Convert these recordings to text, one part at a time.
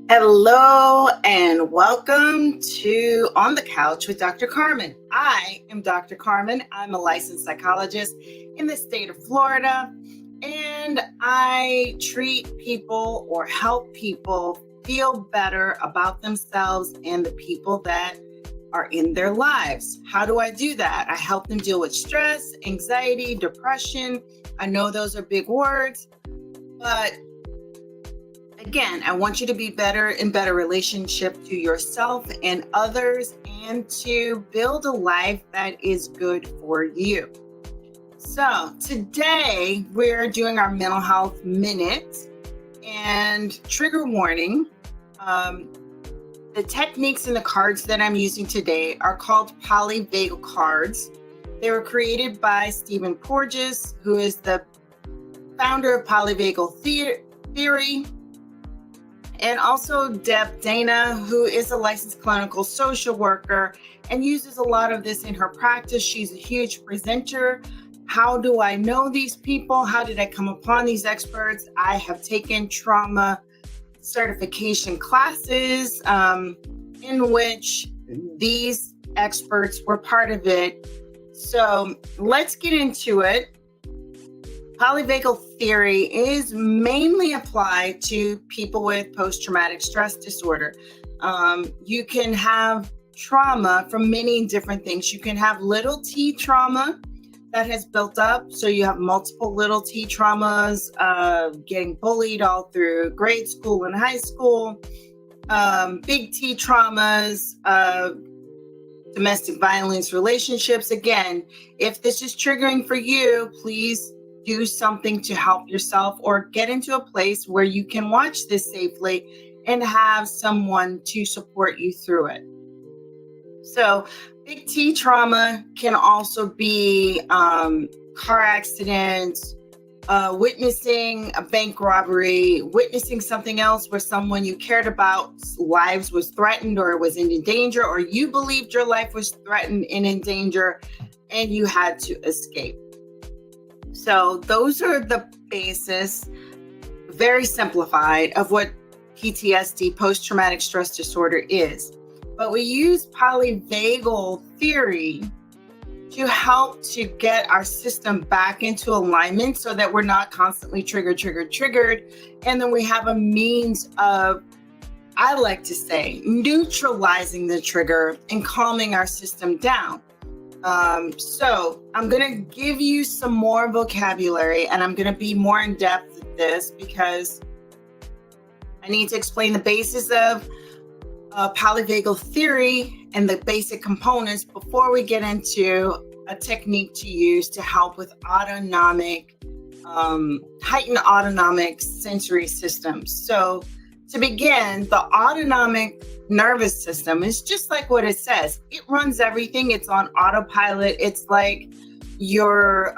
Hello and welcome to On the Couch with Dr. Carmen. I am Dr. Carmen. I'm a licensed psychologist in the state of Florida, and I treat people or help people feel better about themselves and the people that are in their lives. How do I do that? I help them deal with stress, anxiety, depression. I know those are big words, but again, I want you to be better in better relationship to yourself and others and to build a life that is good for you. So today we're doing our mental health minute and trigger warning. The techniques and the cards that I'm using today are called Polyvagal cards. They were created by Stephen Porges, who is the founder of Polyvagal Theory. And also Deb Dana, who is a licensed clinical social worker and uses a lot of this in her practice. She's a huge presenter. How do I know these people? How did I come upon these experts? I have taken trauma certification classes in which these experts were part of it. So let's get into it. Polyvagal theory is mainly applied to people with post-traumatic stress disorder. You can have trauma from many different things. You can have little t trauma that has built up. So you have multiple little t traumas, getting bullied all through grade school and high school, big T traumas, domestic violence, relationships. Again, if this is triggering for you, please do something to help yourself or get into a place where you can watch this safely and have someone to support you through it. So big T trauma can also be car accidents, witnessing a bank robbery, witnessing something else where someone you cared about's lives was threatened or was in danger, or you believed your life was threatened and in danger and you had to escape. So those are the basis, very simplified, of what PTSD, post-traumatic stress disorder, is. But we use polyvagal theory to help to get our system back into alignment so that we're not constantly triggered. And then we have a means of, I like to say, neutralizing the trigger and calming our system down. So I'm going to give you some more vocabulary, and I'm going to be more in depth with this because I need to explain the basis of polyvagal theory and the basic components before we get into a technique to use to help with heightened autonomic sensory systems. So to begin, the autonomic nervous system is just like what it says. It runs everything. It's on autopilot. It's like your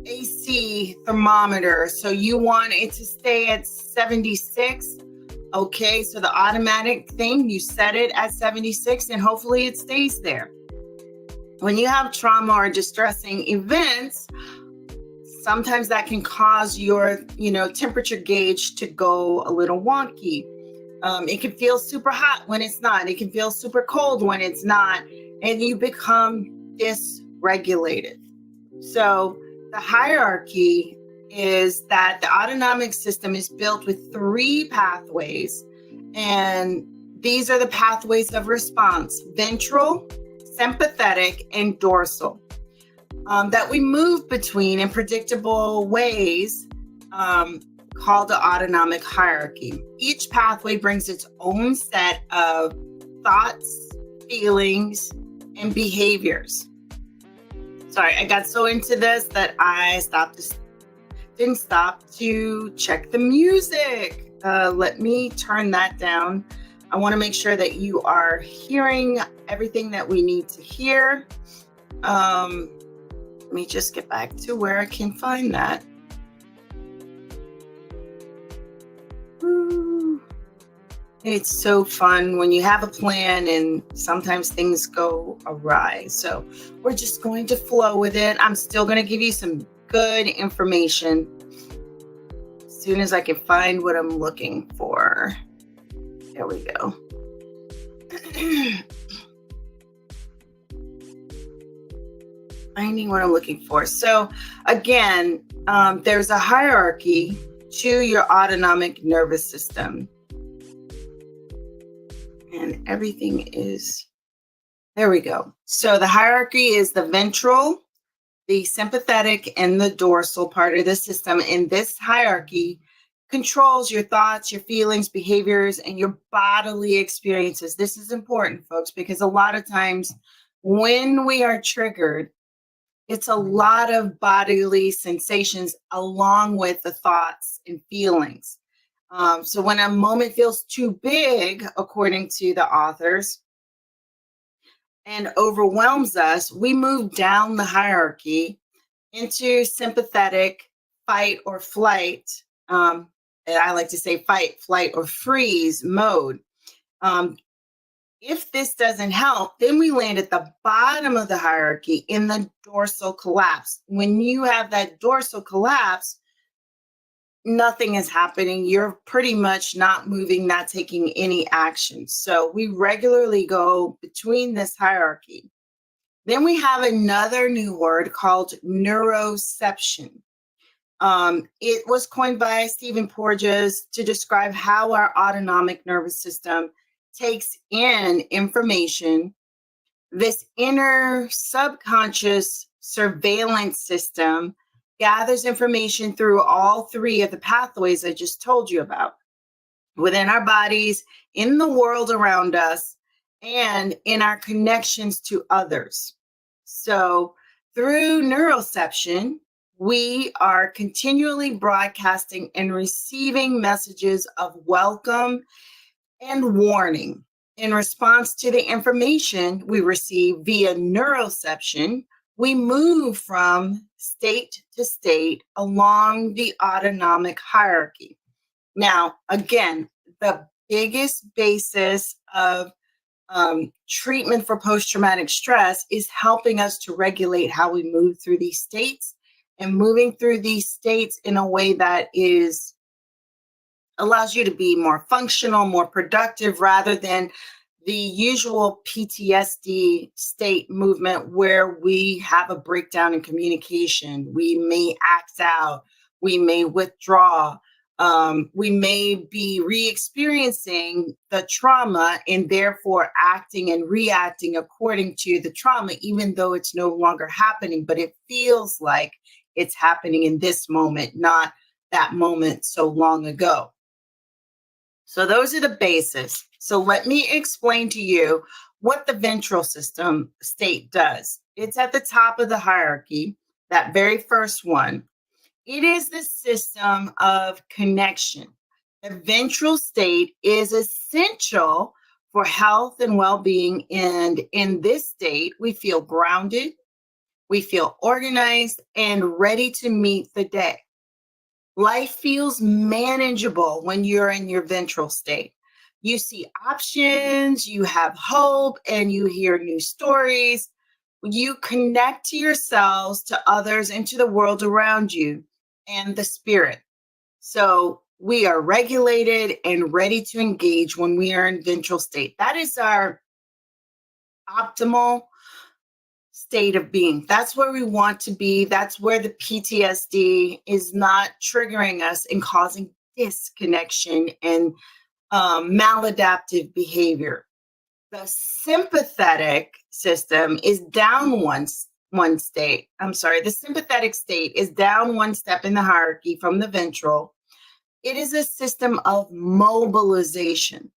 AC thermometer. So you want it to stay at 76. Okay, so the automatic thing, you set it at 76 and hopefully it stays there. When you have trauma or distressing events, sometimes that can cause your, temperature gauge to go a little wonky. It can feel super hot when it's not. It can feel super cold when it's not. And you become dysregulated. So the hierarchy is that the autonomic system is built with 3 pathways. And these are the pathways of response: ventral, sympathetic, and dorsal. That we move between in predictable ways, called the autonomic hierarchy. Each pathway brings its own set of thoughts, feelings, and behaviors. Sorry, I got so into this that I didn't stop to check the music. Let me turn that down. I want to make sure that you are hearing everything that we need to hear. Let me just get back to where I can find that. It's so fun when you have a plan and sometimes things go awry. So we're just going to flow with it. I'm still going to give you some good information as soon as I can find what I'm looking for. There we go. Finding what I'm looking for. So again, there's a hierarchy to your autonomic nervous system. And everything is, there we go. So the hierarchy is the ventral, the sympathetic, and the dorsal part of the system. And this hierarchy controls your thoughts, your feelings, behaviors, and your bodily experiences. This is important, folks, because a lot of times when we are triggered, it's a lot of bodily sensations along with the thoughts and feelings. So when a moment feels too big, according to the authors, and overwhelms us, we move down the hierarchy into sympathetic fight or flight. And I like to say fight, flight, or freeze mode. If this doesn't help, then we land at the bottom of the hierarchy in the dorsal collapse. When you have that dorsal collapse, nothing is happening. You're pretty much not moving, not taking any action. So we regularly go between this hierarchy. Then we have another new word called neuroception. It was coined by Stephen Porges to describe how our autonomic nervous system takes in information. This inner subconscious surveillance system gathers information through all three of the pathways I just told you about, within our bodies, in the world around us, and in our connections to others. So through neuroception, we are continually broadcasting and receiving messages of welcome and warning. In response to the information we receive via neuroception, we move from state to state along the autonomic hierarchy. Now, again, the biggest basis of treatment for post-traumatic stress is helping us to regulate how we move through these states, and moving through these states in a way that allows you to be more functional, more productive, rather than the usual PTSD state movement where we have a breakdown in communication. We may act out, we may withdraw, we may be re-experiencing the trauma and therefore acting and reacting according to the trauma, even though it's no longer happening, but it feels like it's happening in this moment, not that moment so long ago. So those are the bases. So let me explain to you what the ventral system state does. It's at the top of the hierarchy, that very first one. It is the system of connection. The ventral state is essential for health and well-being. And in this state, we feel grounded, we feel organized, and ready to meet the day. Life feels manageable when you're in your ventral state. You see options, you have hope, and you hear new stories. You connect to yourselves, to others, and to the world around you, and the spirit. So we are regulated and ready to engage when we are in ventral state. That is our optimal state of being. That's where we want to be. That's where the PTSD is not triggering us and causing disconnection and maladaptive behavior. The sympathetic system is down one state. The sympathetic state is down one step in the hierarchy from the ventral. It is a system of mobilization.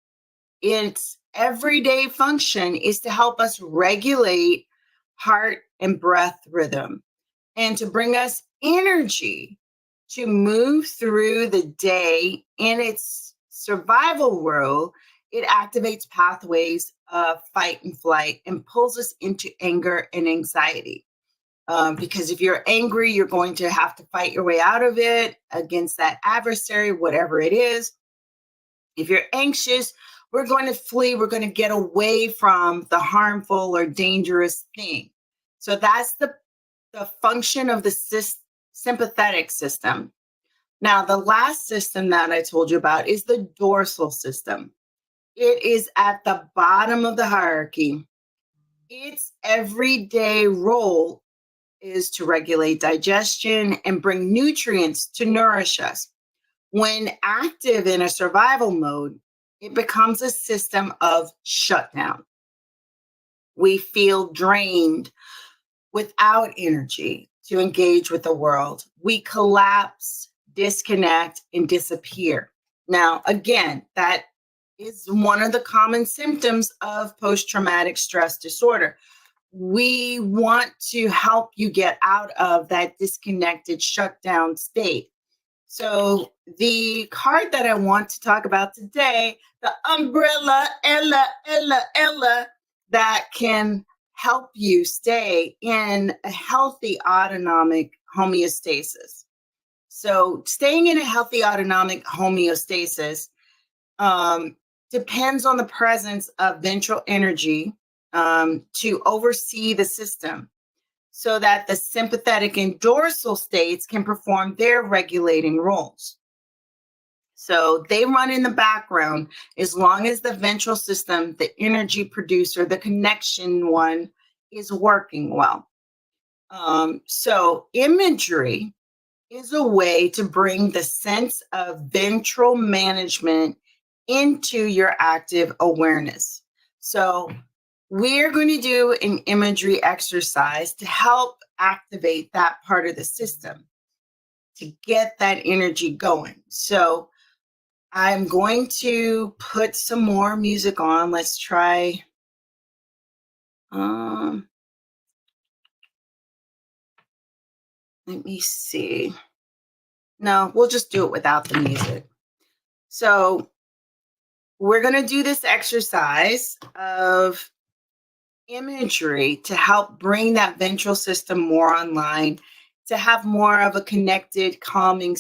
Its everyday function is to help us regulate heart and breath rhythm and to bring us energy to move through the day. In its survival role, it activates pathways of fight and flight and pulls us into anger and anxiety. Because if you're angry, you're going to have to fight your way out of it against that adversary, whatever it is. If you're anxious, we're going to flee. We're going to get away from the harmful or dangerous thing. So that's the function of the sympathetic system. Now, the last system that I told you about is the dorsal system. It is at the bottom of the hierarchy. Its everyday role is to regulate digestion and bring nutrients to nourish us. When active in a survival mode, it becomes a system of shutdown. We feel drained, without energy to engage with the world. We collapse, disconnect, and disappear. Now, again, that is one of the common symptoms of post traumatic stress disorder. We want to help you get out of that disconnected, shut down state. So, the card that I want to talk about today, the umbrella, Ella, that can help you stay in a healthy autonomic homeostasis. So, staying in a healthy autonomic homeostasis depends on the presence of ventral energy to oversee the system so that the sympathetic and dorsal states can perform their regulating roles. So they run in the background as long as the ventral system, the energy producer, the connection one is working well. So imagery is a way to bring the sense of ventral management into your active awareness. So we're going to do an imagery exercise to help activate that part of the system to get that energy going. So I'm going to put some more music on. Let's try. Let me see. No, we'll just do it without the music. So we're going to do this exercise of imagery to help bring that ventral system more online, to have more of a connected, calming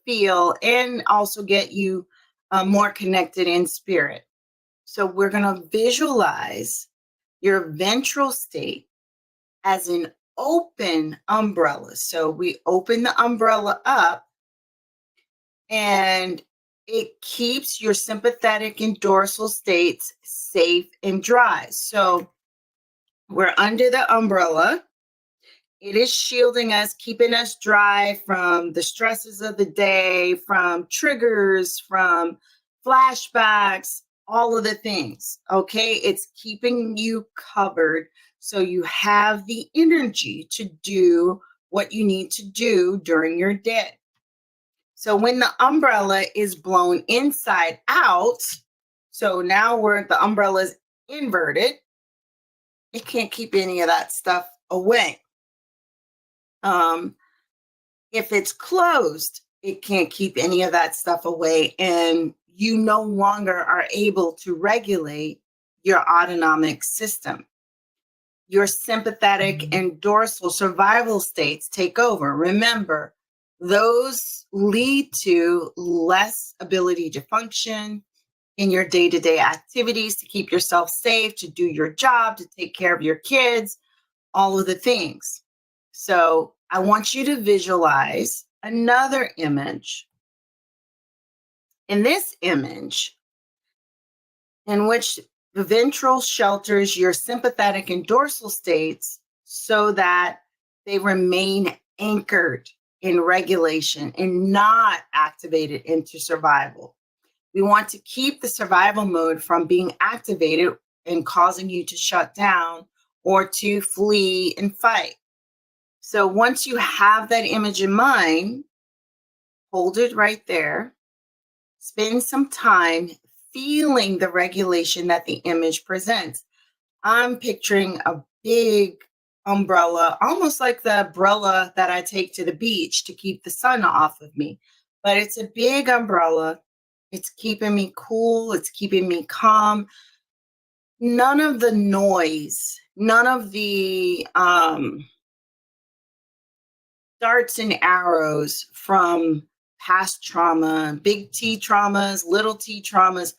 feel, and also get you more connected in spirit. So we're going to visualize your ventral state as an open umbrella. So we open the umbrella up and it keeps your sympathetic and dorsal states safe and dry. So we're under the umbrella. It is shielding us, keeping us dry from the stresses of the day, from triggers, from flashbacks, all of the things. Okay. It's keeping you covered so you have the energy to do what you need to do during your day. So when the umbrella is blown inside out, so now the umbrella is inverted, it can't keep any of that stuff away. If it's closed, it can't keep any of that stuff away, and you no longer are able to regulate your autonomic system. Your sympathetic and dorsal survival states take over. Remember, those lead to less ability to function in your day-to-day activities, to keep yourself safe, to do your job, to take care of your kids, all of the things. So I want you to visualize another image. In this image, in which the ventral shelters your sympathetic and dorsal states so that they remain anchored in regulation and not activated into survival. We want to keep the survival mode from being activated and causing you to shut down or to flee and fight. So once you have that image in mind, hold it right there. Spend some time feeling the regulation that the image presents. I'm picturing a big umbrella, almost like the umbrella that I take to the beach to keep the sun off of me. But it's a big umbrella. It's keeping me cool. It's keeping me calm. None of the noise, none of the darts and arrows from past trauma, big T traumas, little t traumas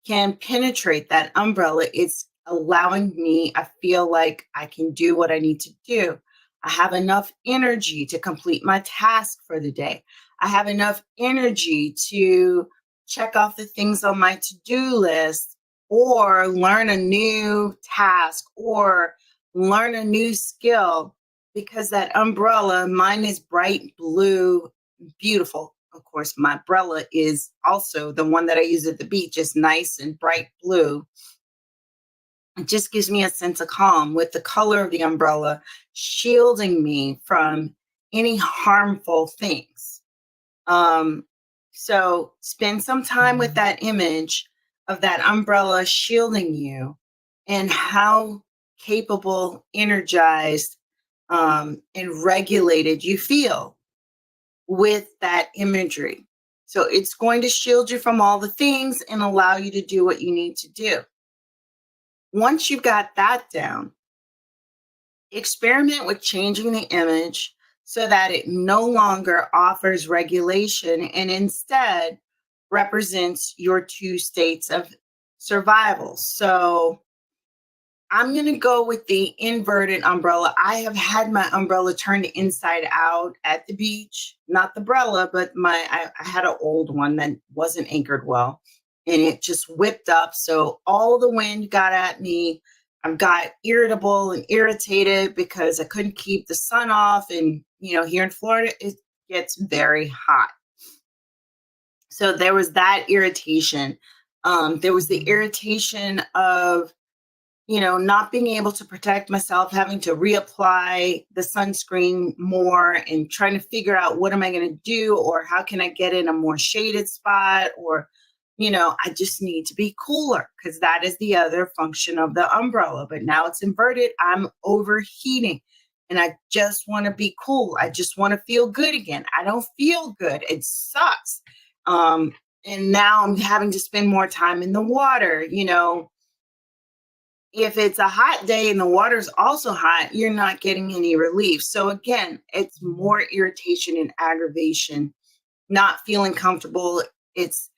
can penetrate that umbrella. It's allowing me, I feel like I can do what I need to do. I have enough energy to complete my task for the day. I have enough energy to check off the things on my to-do list, or learn a new task, or learn a new skill, because that umbrella, mine is bright blue, beautiful. Of course, my umbrella is also the one that I use at the beach, is nice and bright blue. It just gives me a sense of calm with the color of the umbrella shielding me from any harmful things. Um, so spend some time with that image of that umbrella shielding you, and how capable, energized, and regulated you feel with that imagery. So it's going to shield you from all the things and allow you to do what you need to do. Once you've got that down, experiment with changing the image so that it no longer offers regulation and instead represents your two states of survival. So I'm going to go with the inverted umbrella. I have had my umbrella turned inside out at the beach, not the umbrella, but I had an old one that wasn't anchored well, and it just whipped up. So all the wind got at me. I got irritable and irritated because I couldn't keep the sun off. And, here in Florida, it gets very hot. So there was that irritation. There was the irritation of, not being able to protect myself, having to reapply the sunscreen more and trying to figure out what am I going to do, or how can I get in a more shaded spot, or, I just need to be cooler, because that is the other function of the umbrella. But now it's inverted. I'm overheating and I just want to be cool. I just want to feel good again. I don't feel good. It sucks. And now I'm having to spend more time in the water, If it's a hot day and the water's also hot, you're not getting any relief. So again, it's more irritation and aggravation, not feeling comfortable. It's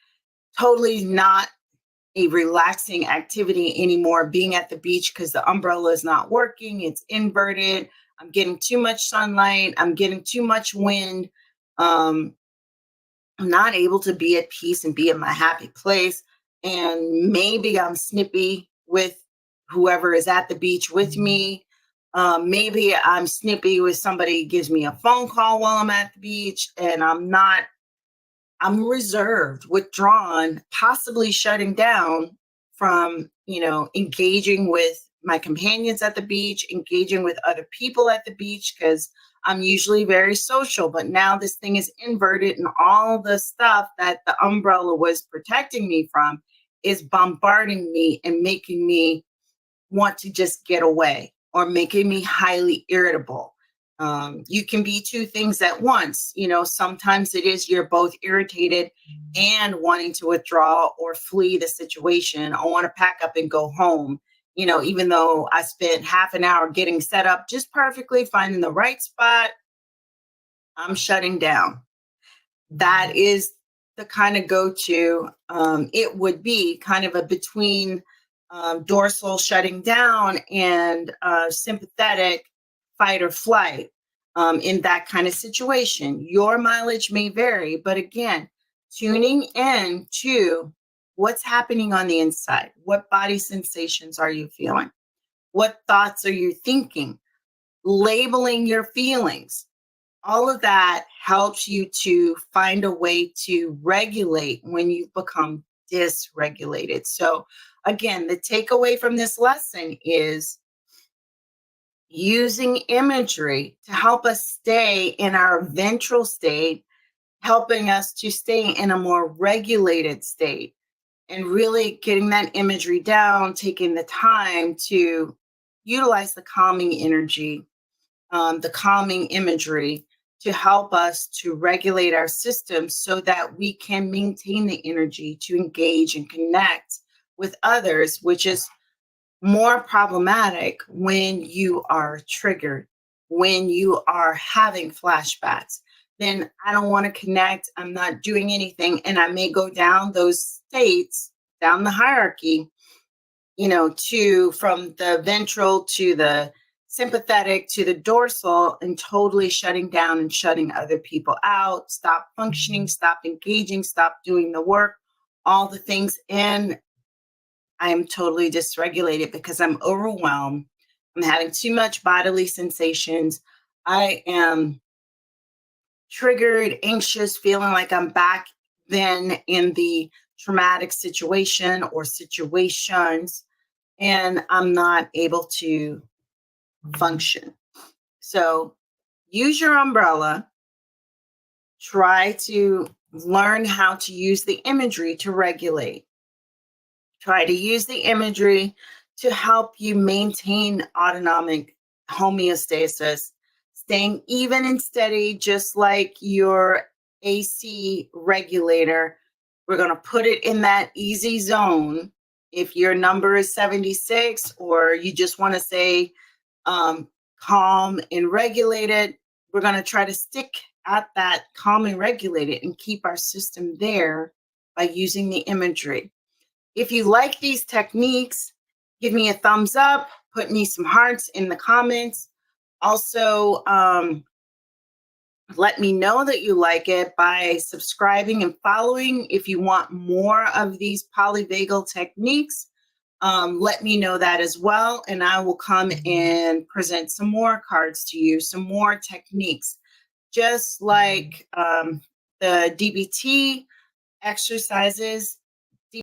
totally not a relaxing activity anymore being at the beach, because the umbrella is not working. It's inverted. I'm getting too much sunlight. I'm getting too much wind. I'm not able to be at peace and be in my happy place. And maybe I'm snippy with whoever is at the beach with me. Maybe I'm snippy with somebody who gives me a phone call while I'm at the beach, and I'm reserved, withdrawn, possibly shutting down from, engaging with my companions at the beach, engaging with other people at the beach, because I'm usually very social. But now this thing is inverted, and all the stuff that the umbrella was protecting me from is bombarding me and making me want to just get away, or making me highly irritable. You can be two things at once. Sometimes it is you're both irritated and wanting to withdraw or flee the situation. I want to pack up and go home, even though I spent half an hour getting set up just perfectly, finding the right spot. I'm shutting down. That is the kind of go-to. It would be kind of a between dorsal shutting down and sympathetic fight or flight in that kind of situation. Your mileage may vary, but again, tuning in to what's happening on the inside. What body sensations are you feeling? What thoughts are you thinking? Labeling your feelings. All of that helps you to find a way to regulate when you've become dysregulated. So again, the takeaway from this lesson is using imagery to help us stay in our ventral state, helping us to stay in a more regulated state, and really getting that imagery down, taking the time to utilize the calming energy, the calming imagery, to help us to regulate our system so that we can maintain the energy to engage and connect with others, which is more problematic when you are triggered, when you are having flashbacks. Then I don't want to connect. I'm not doing anything. And I may go down those states, down the hierarchy, from the ventral to the sympathetic to the dorsal, and totally shutting down and shutting other people out, stop functioning, stop engaging, stop doing the work, all the things, and I am totally dysregulated because I'm overwhelmed. I'm having too much bodily sensations. I am triggered, anxious, feeling like I'm back then in the traumatic situation or situations, and I'm not able to function. So use your umbrella. Try to learn how to use the imagery to regulate. Try to use the imagery to help you maintain autonomic homeostasis, staying even and steady, just like your AC regulator. We're going to put it in that easy zone. If your number is 76, or you just want to say calm and regulated, we're going to try to stick at that calm and regulated and keep our system there by using the imagery. If you like these techniques, give me a thumbs up, put me some hearts in the comments. Also, let me know that you like it by subscribing and following. If you want more of these polyvagal techniques, let me know that as well, and I will come and present some more cards to you, some more techniques, just like the DBT exercises.